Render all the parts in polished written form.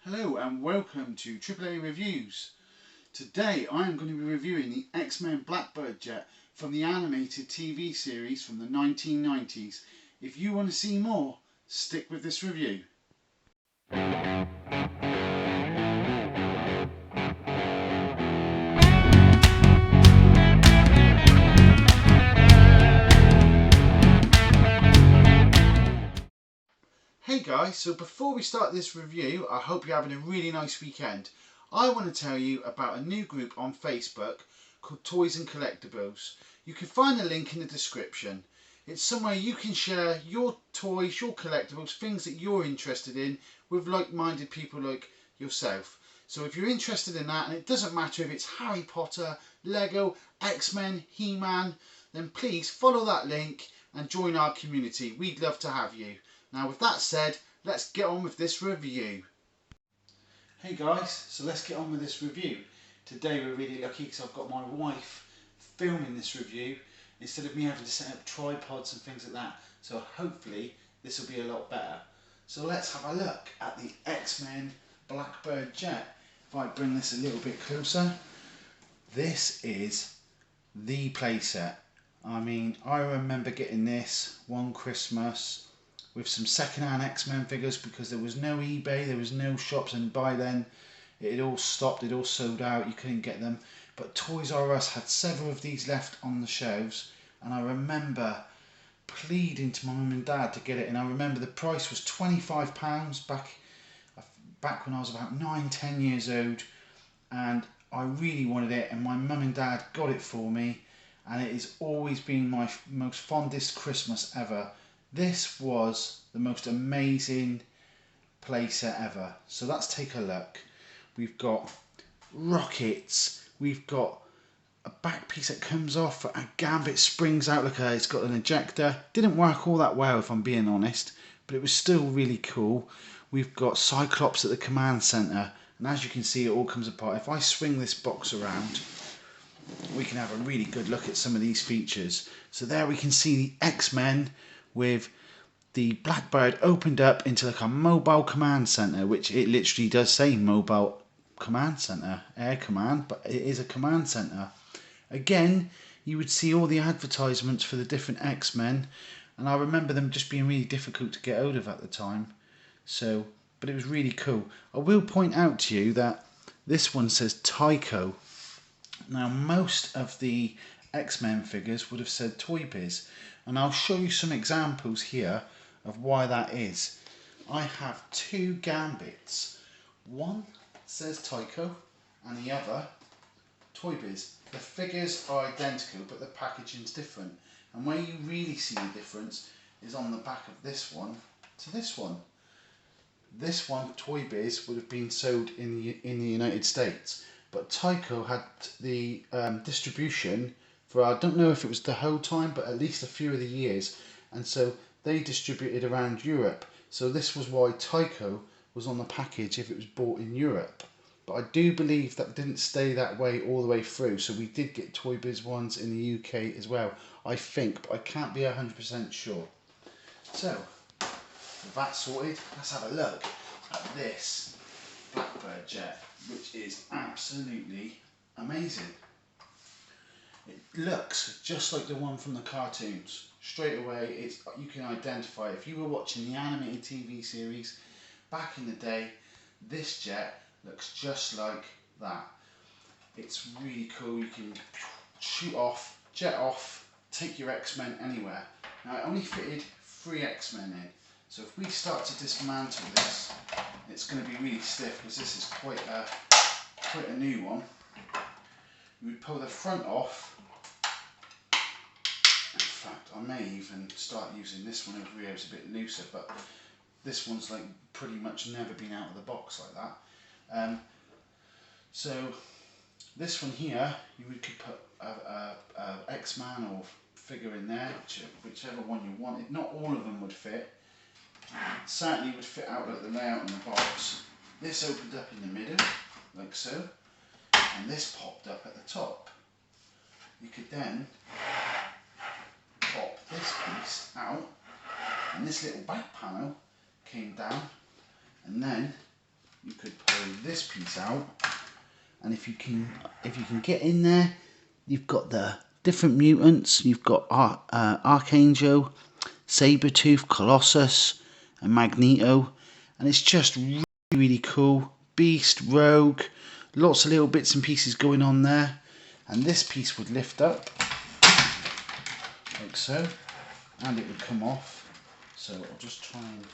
Hello and welcome to AAA Reviews. Today I am going to be reviewing the X-Men Blackbird Jet from the animated TV series from the 1990s. If you want to see more, stick with this review. Hey guys, so before we start this review, I hope you're having a really nice weekend. I want to tell you about a new group on Facebook called Toys and Collectibles. You can find the link in the description. It's somewhere you can share your toys, your collectibles, things that you're interested in with like-minded people like yourself. So if you're interested in that, and it doesn't matter if it's Harry Potter, Lego, X-Men, He-Man, then please follow that link and join our community. We'd love to have you. Now with that said, let's get on with this review. Hey guys, so let's get on with this review. Today we're really lucky because I've got my wife filming this review instead of me having to set up tripods and things like that. So hopefully this will be a lot better. So let's have a look at the X-Men Blackbird Jet. If I bring this a little bit closer, this is the playset. I mean, I remember getting this one Christmas with some second-hand X-Men figures because there was no eBay, there was no shops, and by then it had all stopped, it all sold out, you couldn't get them. But Toys R Us had several of these left on the shelves, and I remember pleading to my mum and dad to get it, and I remember the price was £25 back when I was about 9-10 years old, and I really wanted it, and my mum and dad got it for me, and it has always been my most fondest Christmas ever. This was the most amazing playset ever. So let's take a look. We've got rockets. We've got a back piece that comes off. A Gambit springs out like it's got an ejector. Didn't work all that well if I'm being honest, but it was still really cool. We've got Cyclops at the command center, and as you can see, it all comes apart. If I swing this box around, we can have a really good look at some of these features. So there we can see the X-Men with the Blackbird opened up into like a mobile command center, which it literally does say mobile command center, air command, but it is a command center. Again, you would see all the advertisements for the different X-Men, and I remember them just being really difficult to get hold of at the time. So, but it was really cool. I will point out to you that this one says Tyco. Now, most of the X-Men figures would have said Toy Biz, and I'll show you some examples here of why that is. I have two Gambits. One says Tyco and the other Toy Biz. The figures are identical but the packaging's different, and where you really see the difference is on the back of this one to this one. This one, Toy Biz, would have been sold in the United States, but Tyco had the distribution for, I don't know if it was the whole time, but at least a few of the years, and so they distributed around Europe. So this was why Tyco was on the package if it was bought in Europe. But I do believe that didn't stay that way all the way through, so we did get Toy Biz ones in the UK as well, I think, but I can't be 100% sure. So, with that sorted, let's have a look at this Blackbird Jet, which is absolutely amazing. It looks just like the one from the cartoons. Straight away, you can identify. If you were watching the animated TV series back in the day, this jet looks just like that. It's really cool. You can shoot off, jet off, take your X-Men anywhere. Now, it only fitted 3 X-Men in. So if we start to dismantle this, it's going to be really stiff because this is quite a new one. You would pull the front off. In fact, I may even start using this one over here. It's a bit looser, but this one's like pretty much never been out of the box like that. So this one here, you could put a X-Man or figure in there, whichever one you wanted. Not all of them would fit. Certainly would fit out like the layout in the box. This opened up in the middle, like so, and this popped up at the top. You could then pop this piece out, and this little back panel came down, and then you could pull this piece out, and if you can get in there, you've got the different mutants. You've got Archangel, Sabretooth, Colossus, and Magneto, and it's just really, really cool. Beast, Rogue, lots of little bits and pieces going on there, and this piece would lift up like so, and it would come off. So I'll just try and,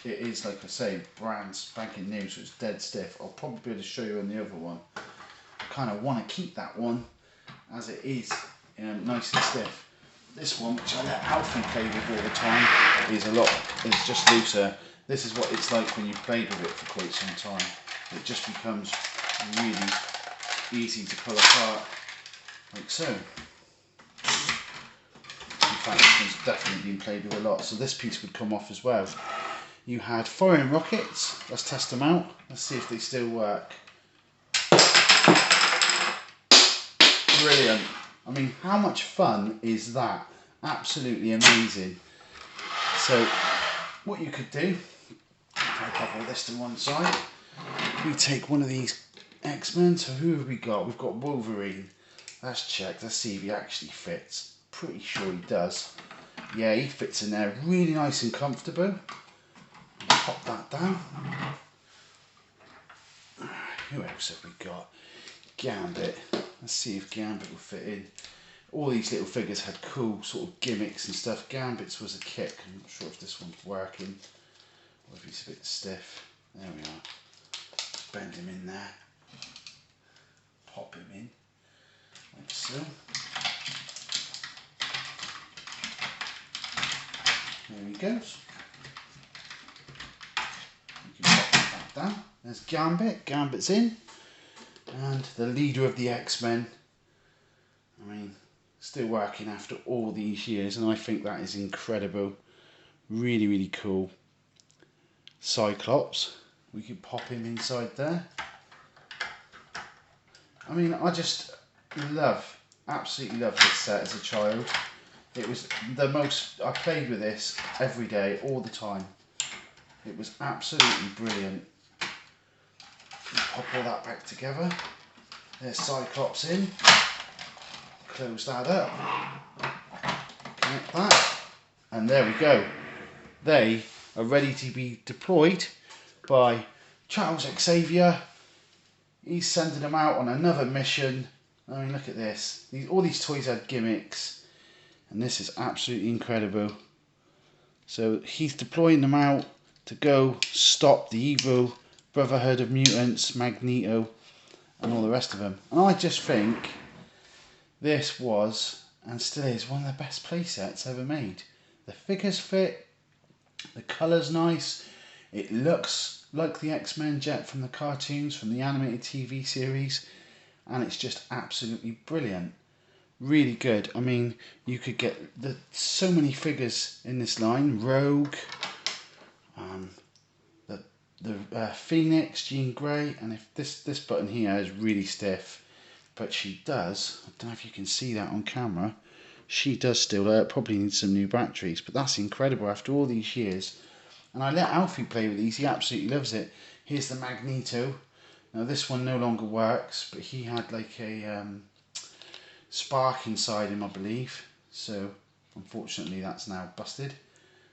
it is like I say, brand spanking new, so it's dead stiff. I'll probably be able to show you on the other one. I kind of want to keep that one as it is, nice and stiff. This one, which I let Alfie play with all the time, is just looser. This is what it's like when you've played with it for quite some time. It just becomes really easy to pull apart, like so. In fact, this one's definitely been played with a lot, so this piece would come off as well. You had firing rockets. Let's test them out. Let's see if they still work. Brilliant. I mean, how much fun is that? Absolutely amazing. So, what you could do, I'll pop all this to one side. We take one of these X-Men. So who have we got? We've got Wolverine. Let's check. Let's see if he actually fits. Pretty sure he does. Yeah, he fits in there really nice and comfortable. Pop that down. Who else have we got? Gambit. Let's see if Gambit will fit in. All these little figures had cool sort of gimmicks and stuff. Gambit's was a kick. I'm not sure if this one's working or if he's a bit stiff. There we are. Just bend him in there. Pop him in. Like so. There he goes. You can pop that down. There's Gambit. Gambit's in. And the leader of the X-Men. I mean, still working after all these years, and I think that is incredible. Really, really cool. Cyclops. We could pop him inside there. I mean, I just absolutely love this set as a child. It was the most, I played with this every day, all the time. It was absolutely brilliant. Pop all that back together. There's Cyclops in. Close that up. Connect that. And there we go. They are ready to be deployed by Charles Xavier. He's sending them out on another mission. I mean, look at this. All these toys had gimmicks. And this is absolutely incredible. So he's deploying them out to go stop the evil Brotherhood of Mutants, Magneto, and all the rest of them. And I just think this was, and still is, one of the best play sets ever made. The figures fit, the colour's nice, it looks like the X-Men Jet from the cartoons, from the animated TV series, and it's just absolutely brilliant. Really good. I mean, you could get so many figures in this line. Rogue, the Phoenix, Jean Grey, and if this button here is really stiff, but she does, I don't know if you can see that on camera, she does still probably need some new batteries, but that's incredible after all these years. And I let Alfie play with these, he absolutely loves it. Here's the Magneto. Now this one no longer works, but he had like a spark inside him, I believe, so unfortunately that's now busted.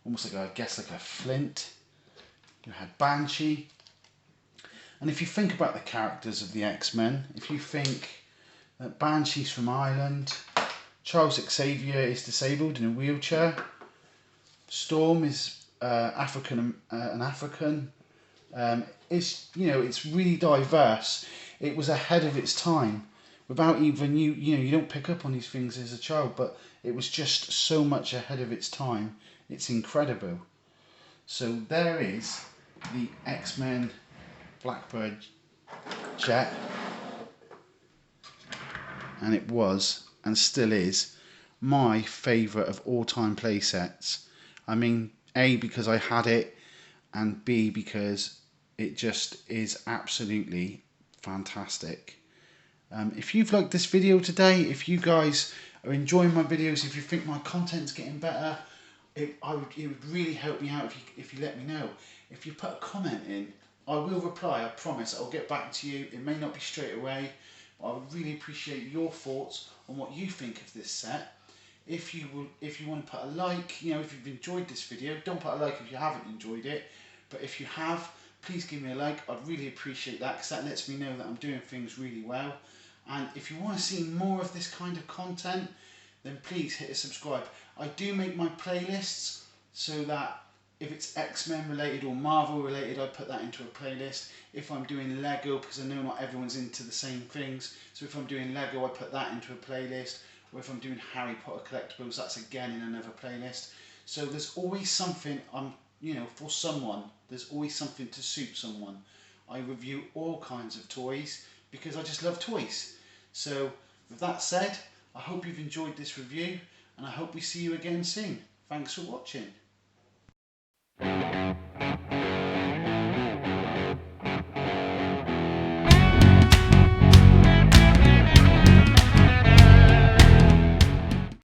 Almost like, I guess, like a flint. You had Banshee. And if you think about the characters of the X-Men, if you think that Banshee's from Ireland, Charles Xavier is disabled in a wheelchair, Storm is an African. It's really diverse. It was ahead of its time. Without even you don't pick up on these things as a child, but it was just so much ahead of its time. It's incredible. So there is the X-Men Blackbird Jet, and it was and still is my favourite of all-time play sets. I mean, A, because I had it, and B, because it just is absolutely fantastic. If you've liked this video today, if you guys are enjoying my videos, if you think my content's getting better, it would really help me out if you let me know. If you put a comment in, I will reply, I promise. I'll get back to you. It may not be straight away, but I would really appreciate your thoughts on what you think of this set. If you want to put a like, you know, if you've enjoyed this video, don't put a like if you haven't enjoyed it, but if you have, please give me a like. I'd really appreciate that, because that lets me know that I'm doing things really well. And if you want to see more of this kind of content, then please hit a subscribe. I do make my playlists so that if it's X-Men related or Marvel related, I put that into a playlist. If I'm doing Lego, because I know not everyone's into the same things, so if I'm doing Lego, I put that into a playlist. Or if I'm doing Harry Potter collectibles, that's again in another playlist. So there's always something, for someone. There's always something to suit someone. I review all kinds of toys because I just love toys. So with that said, I hope you've enjoyed this review, and I hope we see you again soon. Thanks for watching.